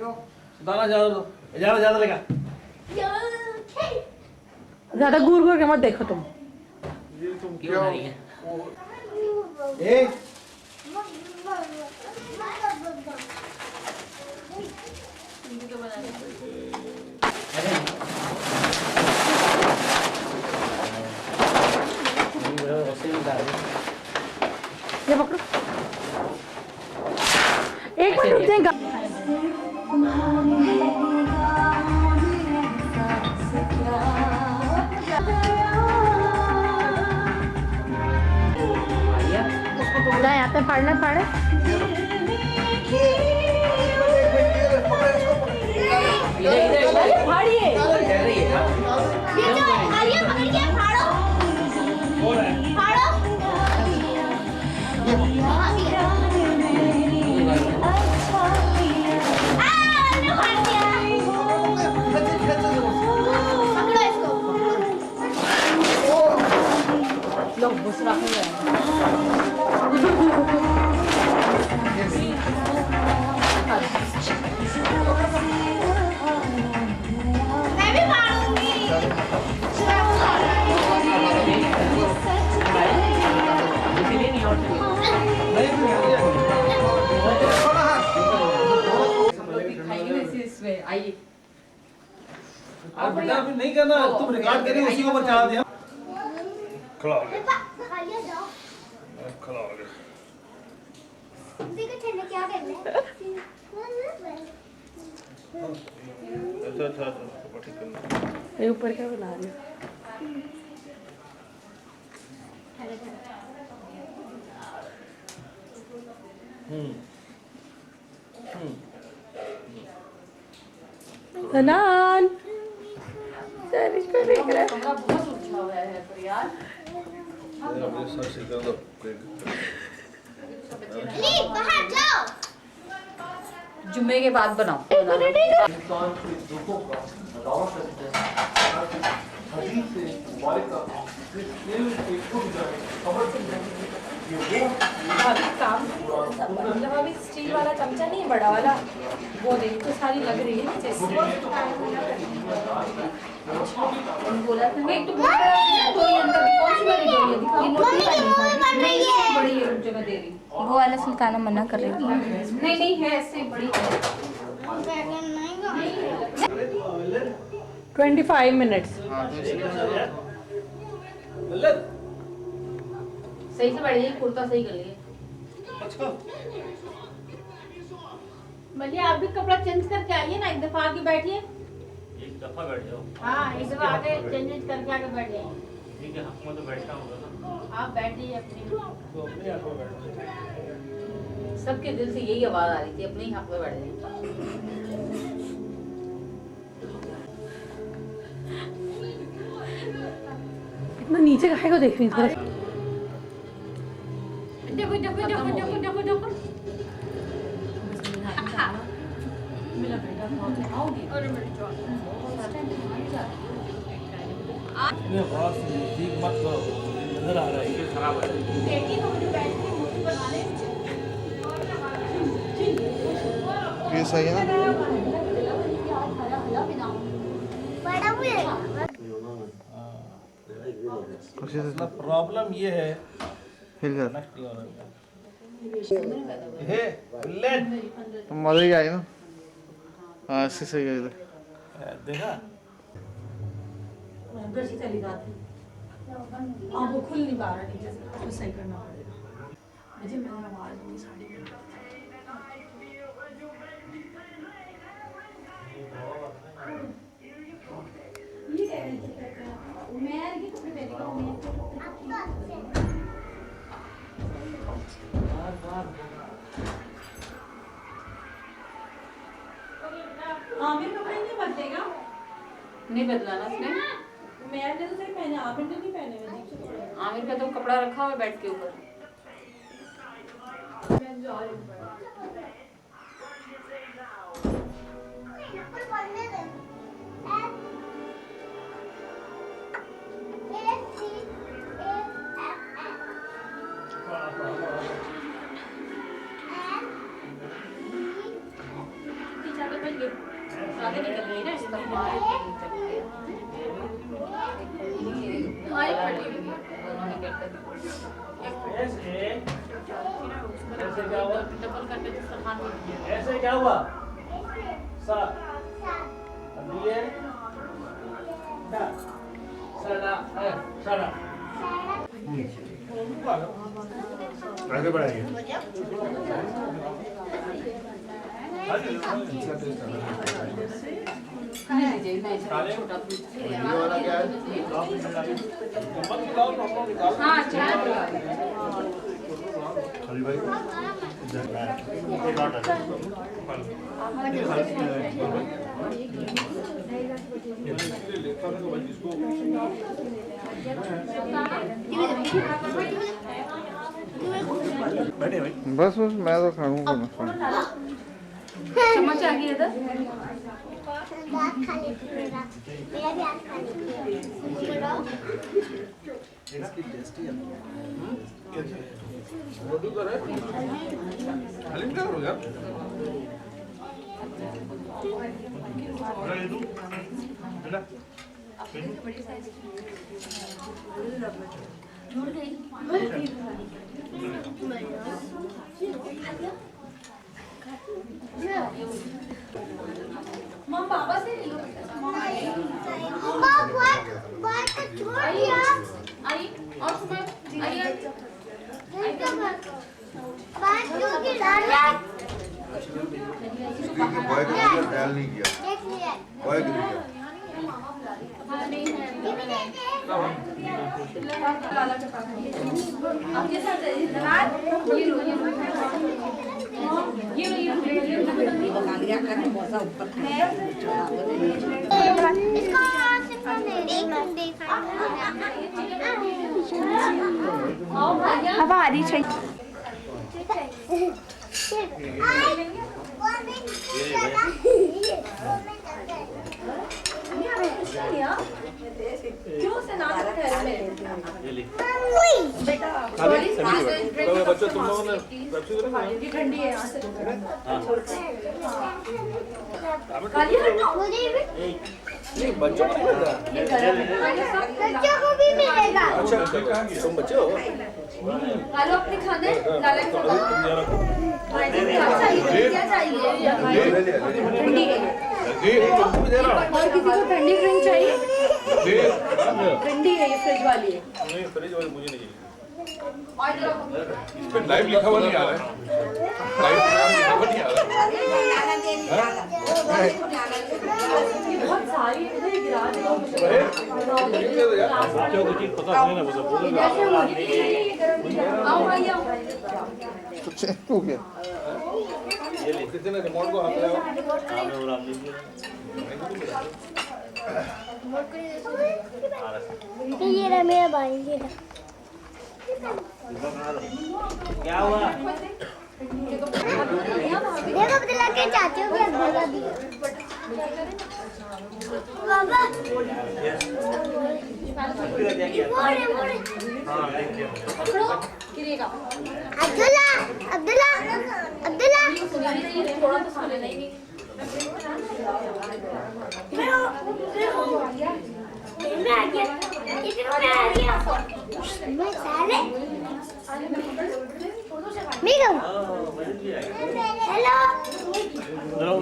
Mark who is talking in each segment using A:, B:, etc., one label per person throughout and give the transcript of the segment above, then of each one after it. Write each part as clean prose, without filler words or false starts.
A: दाना ज्यादा दो, ज्यादा ज्यादा लेगा।
B: ज्यादा घूर घूर के मत देखो तुम।
A: ये तुम क्यों नहीं है? ए
B: ये पकड़ो। एक मिनट रुक जाएगा। यहाँ पे फाड़ना फाड़े। फाड़िए। लो बस रख ले।
C: मैं भी मारूंगी।
A: आइए। आप बेटा अभी नहीं करना, तुम रिकॉर्ड करिए उसी को ऊपर चढ़ा दिया। खड़ा हो गया। खड़ा हो गया।
C: देखो ठंडे क्या कर रहे हैं?
A: अच्छा ठीक करना।
B: ये ऊपर क्या बना रही हो? हनान सरिश को देख रहा है।
D: कमरा बहुत उलझा हुआ है पर यार।
A: अपने सर से कर दो।
C: ली बाहर जाओ।
D: जुम्मे के बाद बनाओ।
B: मतलब अभी स्टील वाला चमचा नहीं है बड़ा वाला, वो देख तो सारी लग रही है नीचे से।
D: बोला था एक तो दो ही अंदर कौन सी वाली दो ही दिखाओ।
C: नहीं है।
D: बड़ी जगह दे रही।
C: वो वाला सुल्ताना मना कर रही थी।
D: नहीं है ऐसे बड़ी।
B: 25 मिनट्स।
D: सही से बैठ जाइए, कुर्ता सही कर लिए।
E: भैया आप भी कपड़ा चेंज करके आइए ना, एक दफा आके बैठिए।
A: एक दफा बैठ जाओ।
E: हाँ एक दफा आके चेंज करके आके बैठ जाइए।
A: ठीक है, मैं तो बैठा हूँ ना।
E: आप बैठिए अपनी।
A: तो अपने आप बैठ
D: सबके दिल से यही आवाज आ रही थी, अपने ही हक में बैठ जाइए।
B: इतना नीचे काहे को देख रही थोड़ा।
E: देखो देखो देखो देखो देखो देखो।
D: मेरा बेटा बहुत आओगे।
E: और मेरी जॉन।
A: ये बहुत ठीक मत करो, नजर आ रहा है ये खराब है।
E: बेटी को मुझे बैठ के मूर्ति बना ले।
F: ये सही है ना?
C: बड़ा हुए।
A: प्रॉब्लम ये है
F: हिल कर
A: हे लेट
F: तो मजा ही आई ना। हाँ ऐसे सही है इधर।
A: देखा
B: अंदर से चली जाती। वो खुल नहीं पा रहा नीचे से, तो सही करना पड़ेगा। मुझे मेरा आवाज नहीं साड़ी में। आमिर कपड़े नहीं बदलेगा?
D: नहीं बदलाना उसने।
B: मैंने तो सिर्फ पहने, आमिर ने नहीं पहने हुए।
D: आमिर का तो कपड़ा रखा हुआ बेड के ऊपर। आगे निकल गई ना इस तरफ
A: ऐसे क्या हुआ?
D: डबल करके तो सलमान को दिया।
A: ऐसे क्या हुआ? सा अब ये दा सड़ा सड़ा
G: आगे बढ़ाइए।
F: ये वाला क्या है?
D: हाँ चार
G: अली भाई बैठे भाई।
F: बस बस मैं तो खाऊंगा ना।
D: चम्मच आ गई इधर।
C: दांत खा लेती हूँ मेरा भी हाथ खा लेती हूँ।
A: इसकी टेस्टी है। रोटी कर रहे? हलीम क्या करोगे आप?
G: ये दूँ बेटा
D: मम पापा से ले लो।
C: बात को छोड़ दिया।
D: आई और सुबह आई
C: बात क्यों की लाला?
F: बॉय का ख्याल नहीं किया।
C: देख लिया।
F: बॉय गिर गया।
C: ये भी देते हैं।
D: आपके साथ ये लो
C: इसको
D: अब आ रही चाहिए। क्यों से नाम
A: बच्चों तुम लोगों ने पेप्सी करेंगे?
D: ये ठंडी है यहाँ से।
A: नहीं बच्चों को नहीं मिलेगा।
C: बच्चों को भी मिलेगा।
A: अच्छा तुम बच्चे हो?
D: आलू अपने खाने लाला को क्या चाहिए? ठंडी है।
A: तुमको भी दे रहा हूँ।
D: और किसी को ठंडी ड्रिंक चाहिए? ठंडी है ये फ्रिज वाली है।
A: नहीं फ्रिज वाली मुझे नहीं चाहिए।
G: इस पे लाइव लिखा हुआ नहीं आ रहा है। लाइव लिखा हुआ नहीं आ रहा है।
D: बहुत सारी इधर गिरा दे।
A: बच्चों को चीज पता नहीं ना बोलो
D: आओ भाई आओ।
F: तो चेक हो गया।
A: ये ले किसी ने रिमोट को हाथ लगाओ।
C: ये रहा मेरा भाई ये रहा।
A: क्या हुआ?
C: देखो बदला के चाचू भी भगा दिया। बाबा मोड़े
D: गिरेगा।
C: अब्दुल्ला अब्दुल्ला अब्दुल्ला
D: थोड़ा तो सोने नहीं।
C: मैं आ गया इधर मैं आ गया मैं साले मीगम हेलो हेलो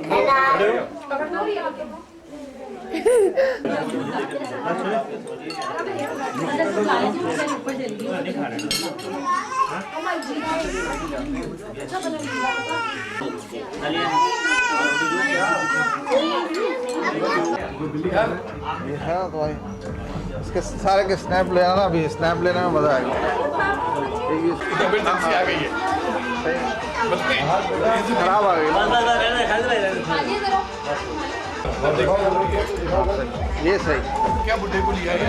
F: ये है ना तो भाई इसके सारे के स्नैप लेना ना, अभी स्नैप लेने में मजा आएगा।
G: इमरजेंसी आ गई है।
F: खराब आ गई ये सही।
G: क्या बुढ़े को लिया है?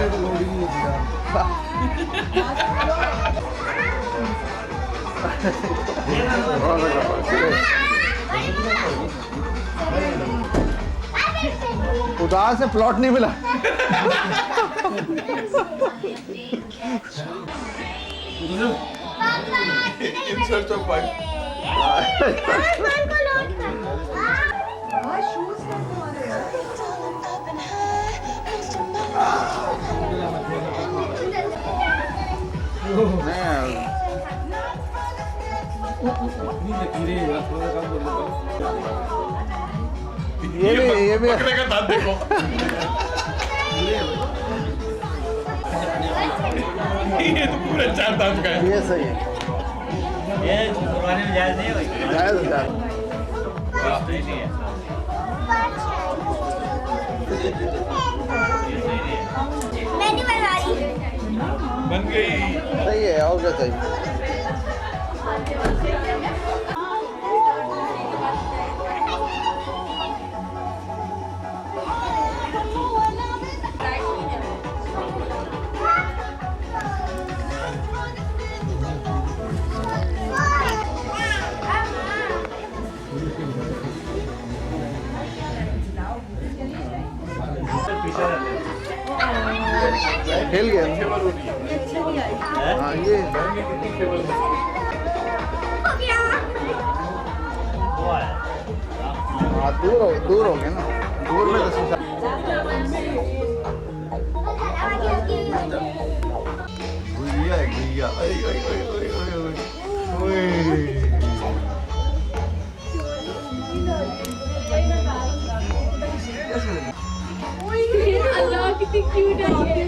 F: उदास से प्लॉट नहीं मिला।
G: In search of wife.
A: नहीं लकीरें हैं, थोड़ा काम कर लो।
F: ये भी
G: पकड़े का दांत देखो। ये तो पूरा 4 दांत का है।
F: ये सही है।
A: ये कुर्बानी में जायज नहीं होगी।
F: जायज है।
C: मैं नहीं बना रही।
G: बन गई।
F: सही है, और क्या चाहिए। खेल गया। हाँ ये हाँ दूर हो गया ना, दूर में तो शीशा। भैया भैया
E: अल्लाह कितनी क्यूट है ये।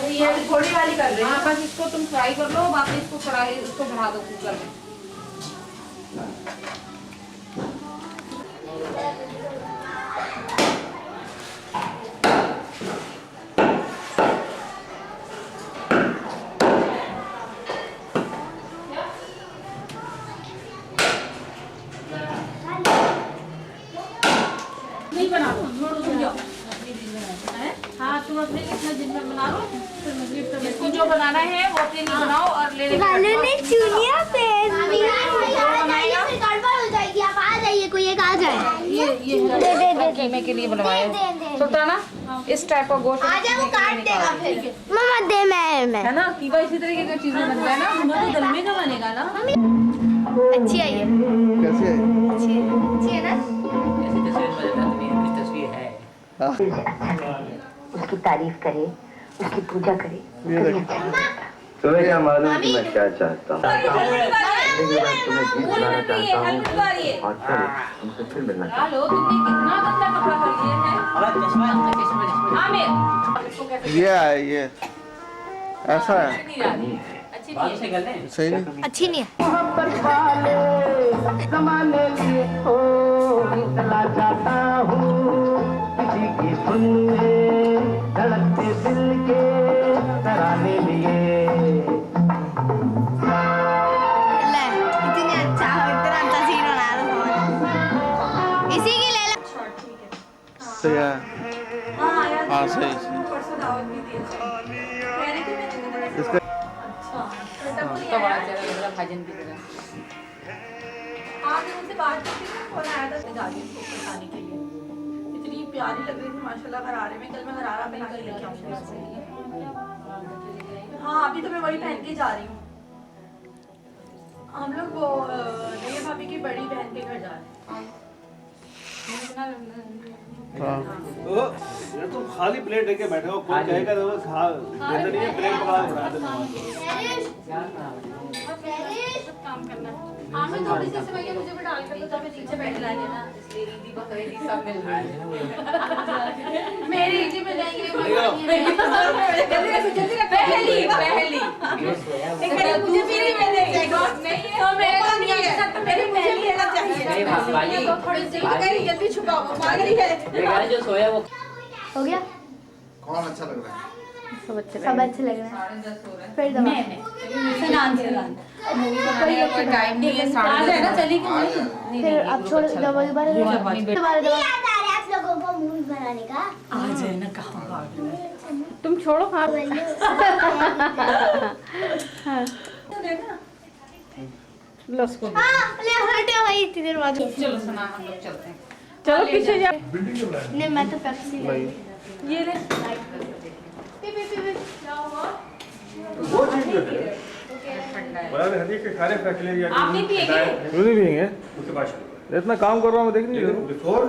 D: ये थोड़ी वाली कर रही है। बस इसको तुम फ्राई कर लो, बाकी इसको कढ़ाई इसको बढ़ा दो कुकर में।
B: नहीं बना लो, छोड़ो तुम जाओ। हाँ तुम अपने इतना दिन में बना लो, फिर मगरिब तक
D: इसको जो बनाना है वो अपने लिए बनाओ और ले
C: वालों ने चुनिया पहन ली। गड़बड़ हो जाएगी, आप आ जाइए, कोई एक आ जाए। दे दे दे
D: कीमे के लिए बनवाया सुल्ताना। इस टाइप का गोश्त
C: आ जाए, वो काट देगा फिर। मम्मा दे, मैं
D: है ना, कीमा इसी तरीके की चीजें बनता है ना।
B: हमारे दलमे का बनेगा ना।
C: अच्छी आई है।
F: कैसे है?
C: अच्छी है ना।
H: उसकी तारीफ करे, उसकी पूजा करे।
F: ये देखो।
H: तुम्हें क्या मालूम कि मैं क्या चाहता हूँ?
D: तुम्हें
H: तुम्हें गीत सुनाना चाहता हूँ और फिर तुमसे फिर मिलना चाहता
D: हेलो, तुमने कितना गंदा कपड़ा कर लिया है। आमिर
F: ये है, ये ऐसा है।
D: अच्छी नहीं है।
F: सही नहीं।
C: अच्छी नहीं है। ले, इतनी अच्छा हो, इतना अच्छा सीन बना रहा हूँ। इसी की ले लो।
F: सही है। हाँ सही। इसका
D: तो बड़ा चला लग रहा भाजन की तरह।
B: आज उनसे बात करती थी, फोन आया था गाड़ी को खाने के लिए। इतनी प्यारी लग रही थी माशाल्लाह गरारे में। कल मैं गरारा पहन के लेके आऊंगी। हाँ अभी तो मैं वही पहन के जा रही हूँ। हम लोग वो नैया भाभी की बड़ी बहन के घर जा रहे हैं।
F: हाँ
A: यार तुम खाली प्लेट लेके बैठे हो, कोई कहेगा तो खा देते नहीं है, प्लेट पकड़ा उड़ा देते
E: काम करना हाँ मैं थोड़ी सी समय मुझे भी डाल कर तो मैं नीचे बैठ लाएंगे ना
D: इसलिए दीदी बकरीद सब मिल रही है
E: मेरी ईदी में जाएंगे
D: जल्दी पहली पहली
E: एक बार मुझे भी नहीं मिलेगी नहीं तो मेरे को नहीं है तो मेरी पहली है ना चाहिए तो थोड़ी सी जल्दी छुपाओ मांग रही है
H: जो सोया वो
C: हो गया
F: कौन अच्छा लग रहा है?
C: सब अच्छे लग रहे हैं
D: 10:30 हो रहा है
C: फिर दबा
B: सनान सनान
D: मूवी बनाने का कोई टाइम नहीं है
B: आ जाए ना
D: 10:30
B: चली
F: आ जाए।
C: फिर अब छोड़ दबा दोबारा
B: नहीं,
C: दोबारा
B: नहीं,
C: दोबारा दोबारा याद आ रहा है आप लोगों को मूवी बनाने का
B: आ जाए ना कहाँ भाग रहे हैं।
E: तुम छोड़ो हाँ लो उसको
C: हाँ ले हटे भाई इतनी देर बाद
D: चलो सना हम लोग चलते हैं
E: चलो पीछे जा
C: नहीं मैं तो पेप्सी ले
E: ये ले
C: पी पी पी
G: वो चीज जो है
D: ठंडा है
G: बड़ा हदीस के खाने का लिए या
D: आप नहीं पिएंगे
F: क्यों नहीं पियेंगे?
G: उसके बाद
F: इतना काम कर रहा हूँ मैं देख नहीं रहा हूँ।
G: बिफोर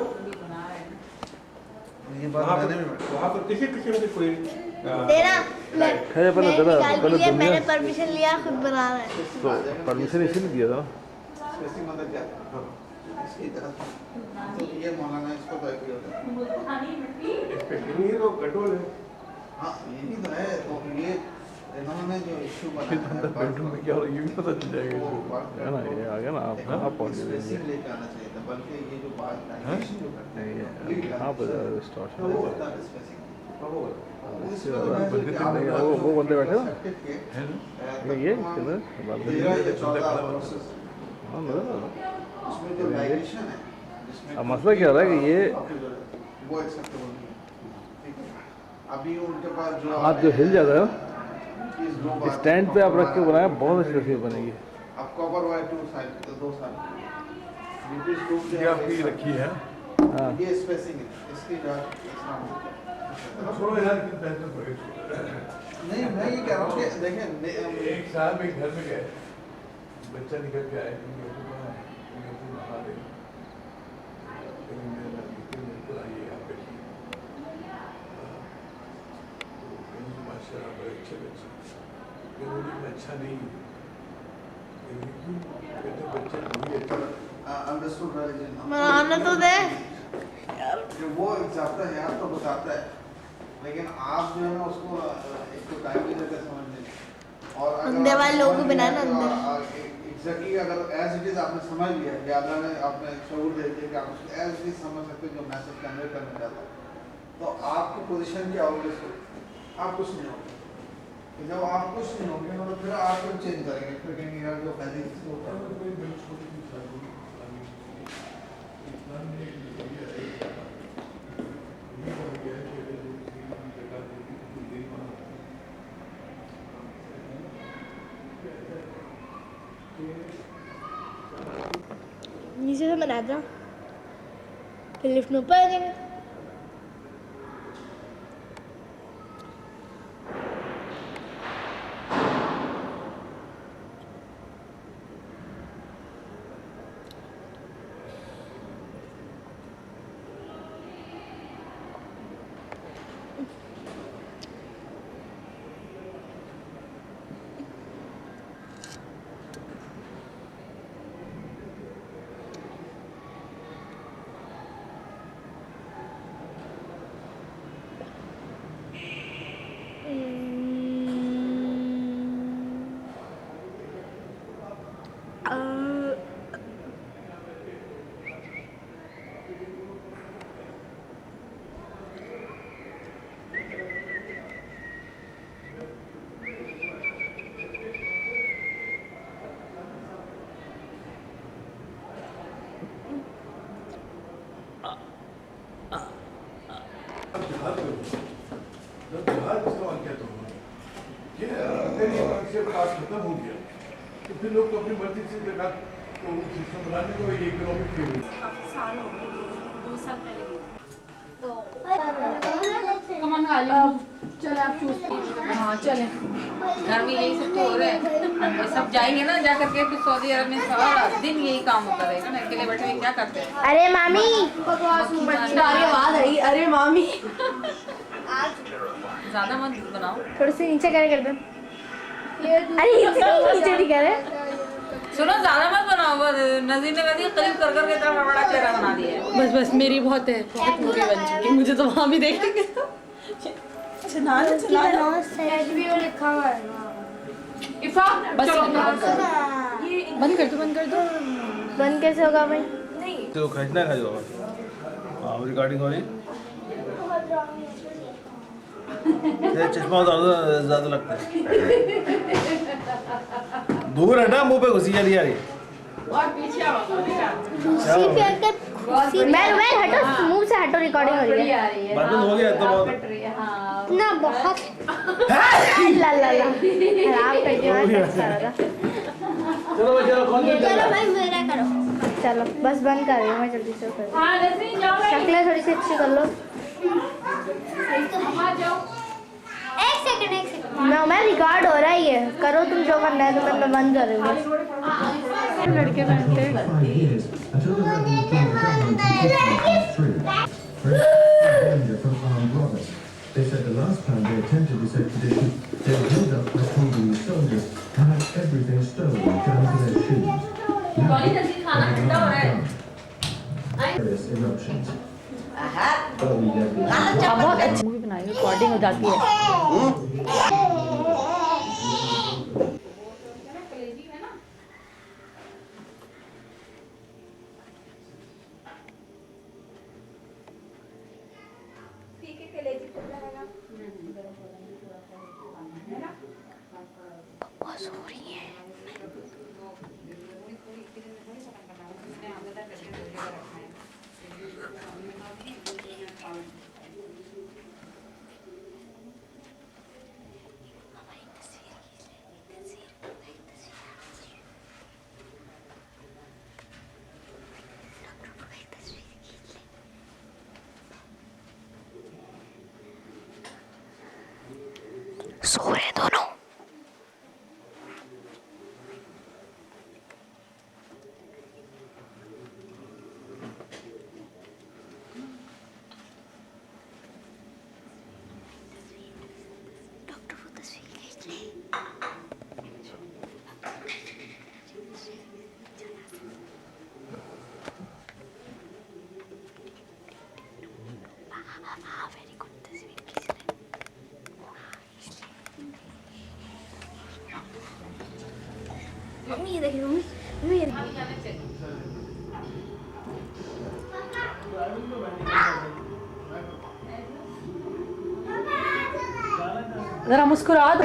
F: ये बात मैंने भी
G: वहाँ पर किसी किस्म की कोई
C: तेरा ले
F: है पहले
C: मैंने
F: तेरा
C: निकाल
F: पहले
C: लिया,
F: दुनिया
C: मैंने परमिशन लिया खुद बना रहा है
F: तो परमिशन इसीलिए दिया था स्पेसिंग मतलब क्या? इसकी तरह तो ये मौलाना इसको तो एक ही होता है।
G: स्पेशली तो कंट्रोल है
F: हाँ यही तो है तो ये इन्होंने जो इशू बनाया
I: बेडरूम में क्या हो रहा है ये भी पता चल जाएगा इसको। है ना ये आ गया ना आप पहुंच गए
F: स्पेसिंग लेके आना चाहिए था बल्कि ये जो बात डायमेंशन जो करते
I: नहीं
F: हैं
I: ये यहाँ पर डिस्टॉर्शन
F: वो होता है स्पेसिंग
I: वो बंदे बैठे ना ये किधर बात कर रहे हैं? हाँ मजा
F: उसमें जो डायमेंशन है जिसमें
I: अब मसला क्या रहा है कि ये
F: वो एक्सेप्टेबल नहीं है ठीक है अभी उनके पास जो
I: हाथ जो हिल जाता है
F: इस दो बात
I: स्टैंड पे आप रख के बनाया बहुत अच्छी तस्वीर बनेगी।
F: अब कवर वायर 2 साइड तो 2 साइड ब्रिटिश ग्रुप
G: ये आपकी रखी है
I: हाँ
F: ये स्पेसिंग है इसकी बात
G: छोड़ो यार कितने पैसे पड़े
F: नहीं मैं ये कह रहा हूँ कि देखें
G: एक साल में घर में गए बच्चा निकल के आए अच्छा नहीं
F: अंडरस्टूड रिलीजन
C: बनाना तो दे
F: कि वो चाहता है यार तो बताता है लेकिन आप जो है ना उसको एक तो टाइम भी देते समझ नहीं और
C: अंधे वाले लोगों को बनाया ना अंधे
F: एग्जैक्टली अगर एज इट इज आपने समझ लिया या अल्लाह ने आपने शऊर दे दिया कि आप उसको एज इट इज समझ सकते हो जो मैसेज कन्वे करना चाहता है तो आपकी पोजीशन क्या होगी आप कुछ नहीं होगे जब आप कुछ नहीं होंगे तो फिर आप क्यों चेंज करेंगे फिर कहेंगे यार जो पहले होता है
C: नीचे से बना दो फिर लिफ्ट में ऊपर आ जाएंगे
G: खत्म हो गया तो फिर लोग तो अपनी मर्जी से लगा तो सिस्टम बनाने को इकोनॉमिक फेल
E: साल हो गए 2 साल पहले
C: तो
E: कमान
B: चलो आप चूज
D: हाँ चले, घर में यही सब तो हो रहा है। ये सब जाएंगे ना जा करके फिर सऊदी अरब में सारा दिन यही काम होता रहेगा ना, अकेले बैठे हुए क्या करते हैं।
C: अरे मामी
B: सारी आवाज आई, अरे मामी
D: ज्यादा मत बनाओ,
C: थोड़ी सी नीचे कर दो। अरे नीचे नहीं करे।
D: सुनो ज्यादा मत बनाओ, नजीर ने वैसे करीब कर करके इतना बड़ा चेहरा बना दिया है।
B: बस बस मेरी बहुत है, बहुत मूवी बन चुकी है, मुझे तो वहाँ भी देखेंगे। चला
C: लिखा हुआ है।
D: इफा
B: बस
D: चलो
B: बंद कर दो, बंद कर दो।
C: बंद कैसे होगा भाई?
A: तो खींचना का जो हाँ रिकॉर्डिंग हो रही ये चश्मा उतार दो, ज्यादा लगता है। दूर हटा, मुंह पे घुसी जा रही है।
D: और पीछे आओ
C: कुर्सी पे आकर मैं हटो, मुंह से हटो, रिकॉर्डिंग हो रही है।
A: बंद हो गया तो बहुत
C: ना बहुत ला ला ला खराब कर दिया सारा।
A: चलो भाई चलो कौन
C: चलो भाई मेरा करो। चलो बस बंद कर रही हूँ मैं, जल्दी से कर।
D: हाँ नसीर जाओ भाई,
C: शक्लें थोड़ी सी अच्छी कर लो।
D: हाँ जाओ।
C: एक सेकंड मैं रिकॉर्ड हो रहा है, ये करो तुम जो करना है, तो मैं बंद कर रही हूँ।
B: लड़के पहनते हैं।
J: They said the last time they attempted this expedition, they were held up by Congolese soldiers and had everything stolen down to their shoes. Now, various eruptions. Early levels.
B: बहुत अच्छी मूवी बनाई, रिकॉर्डिंग हो जाती है।
C: बहुत हो रही है। सो रहे दोनों। डॉक्टर वो तस्वीर खींच ले। हाँ वेरी गुड, तस्वीर खींच ले। मम्मी ये देखिए, मम्मी ये देखिए।
B: जरा मुस्कुरा दो।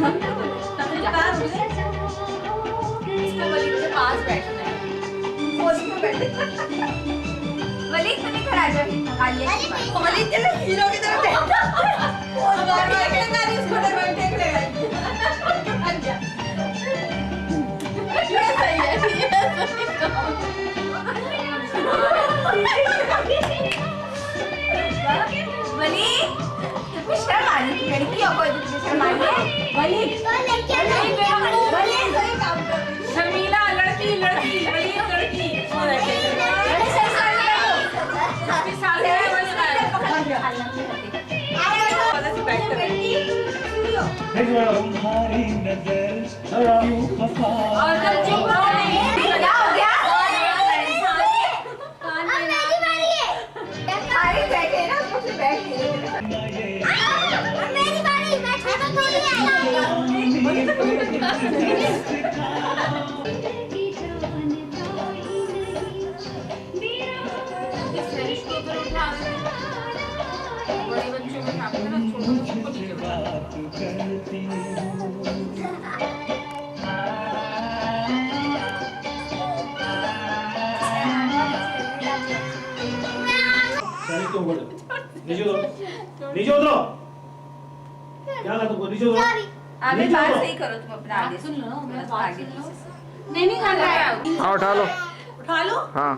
E: इसको वली के पास बैठना है। पोज में बैठे। वली तुम इधर आ जाओ। वली जैसे हीरो की तरह बैठा। पोज मार के ना इसको बैठे रहेगा। अच्छा। ये सही है। वली तुम्हें शर्म आ रही है लड़की हो कोई तुम्हें शर्म आ रही है वली वली सही काम कर रही है शर्मिला लड़की लड़की वली लड़की इसके साथ है वली वाला से बैठ कर
J: तुम्हारी नजर क्यों खफा
E: और जब चुप हो क्या हो गया बैठे ना कुछ बैठे
C: मेरी बारी मैं छोटा थोड़ी
D: बड़े बच्चों में खाते हैं ना छोटे
J: बात करती
A: नीचे उतरो क्या कहा तुमको नीचे उतरो
E: अभी बात सही करो तुम अपना आगे
B: सुन लो मैं
E: बस
B: बात
E: आगे
B: सुन लो नहीं खाना है
I: हाँ उठा लो
B: उठा लो
I: हाँ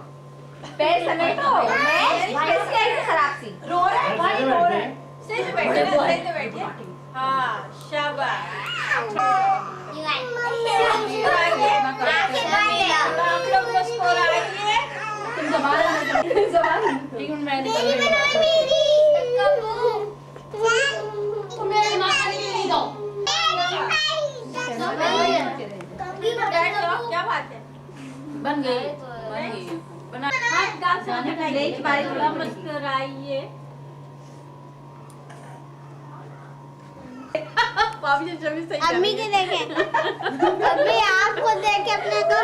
E: पैर समेटो मेरी कैसी आई खराब सी
B: रो रहा है भाई रो रहा है
E: सही से बैठे सही से बैठे हां शाबाश आप लोग मुस्कुराइए
B: तुम जबान ठीक है मैं तुम मेरी मां को नहीं दो
E: क्या बात है
B: बन गई
E: बना जाने का एक बार थोड़ा मुस्कुराइए भाभी जी जब सही
C: अम्मी के देखें अम्मी आपको देख के अपने को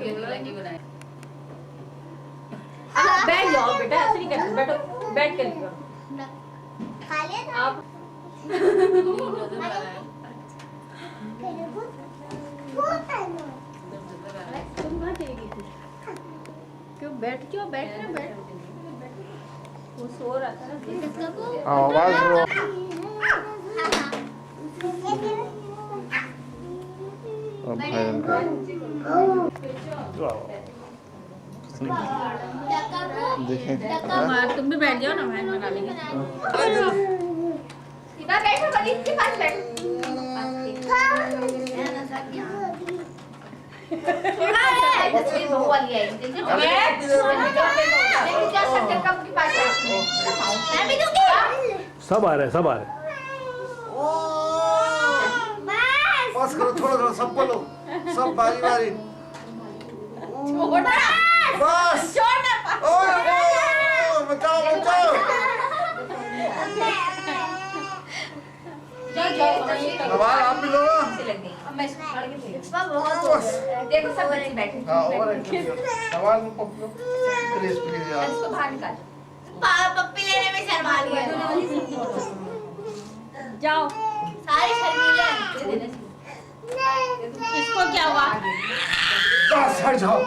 D: ये लड़की बनाए
E: बैठ जाओ बेटा ऐसे नहीं करते बैठो बैठ कर लियो
C: खा लिया था
E: आप क्यों बैठ क्यों बैठ ना बैठ वो सो रहा था ना
I: आवाज
D: हाँ तुम भी बैठ जाओ ना मैं बना लेंगे
E: सीधा बैठो बड़ी के पास बैठो तस्वीर बहू वाली आई देखो बैठ देखो क्या शक्कर कब के पास मैं भी दूंगी
I: सब आ रहे सब आ रहे
F: बस करो थोड़ा सब बोलो सब बारी बारी
E: छोटा
F: बस
E: छोटा
F: बचाओ बचाओ नवाज आप भी लो
E: मैं इसको पकड़ के देखो सब बच्चे बैठे
F: हाँ और नवाज पकड़ो प्लीज प्लीज यार
E: इसको बाहर निकाल
C: पप्पी लेने में शर्मा गया
E: जाओ
C: सारे शर्मीले
E: इसको क्या हुआ
F: बस हट जाओ